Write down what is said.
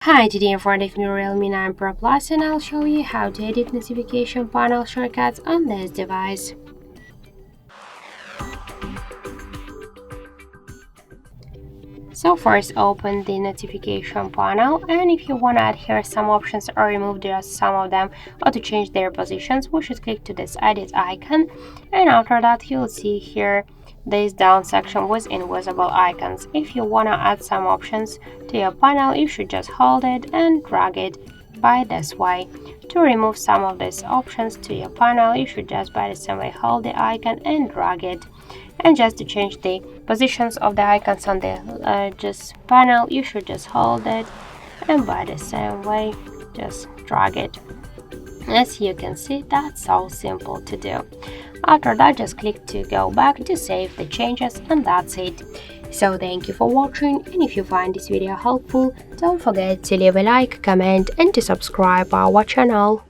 Hi, today I'm for the new REALME 9 Pro Plus and I'll show you how to edit notification panel shortcuts on this device. So first open the notification panel, and if you want to add here some options or remove just some of them or to change their positions, we should click to this edit icon, and after that you'll see here this down section with invisible icons. If you want to add some options to your panel, you should just hold it and drag it by this way. To remove some of these options to your panel, you should just by the same way hold the icon and drag it. And just to change the positions of the icons on the just panel, you should just hold it and by the same way just drag it. As you can see, that's so simple to do. After that, just click to go back to save the changes, and that's it. So thank you for watching, and if you find this video helpful, don't forget to leave a like, comment and to subscribe our channel.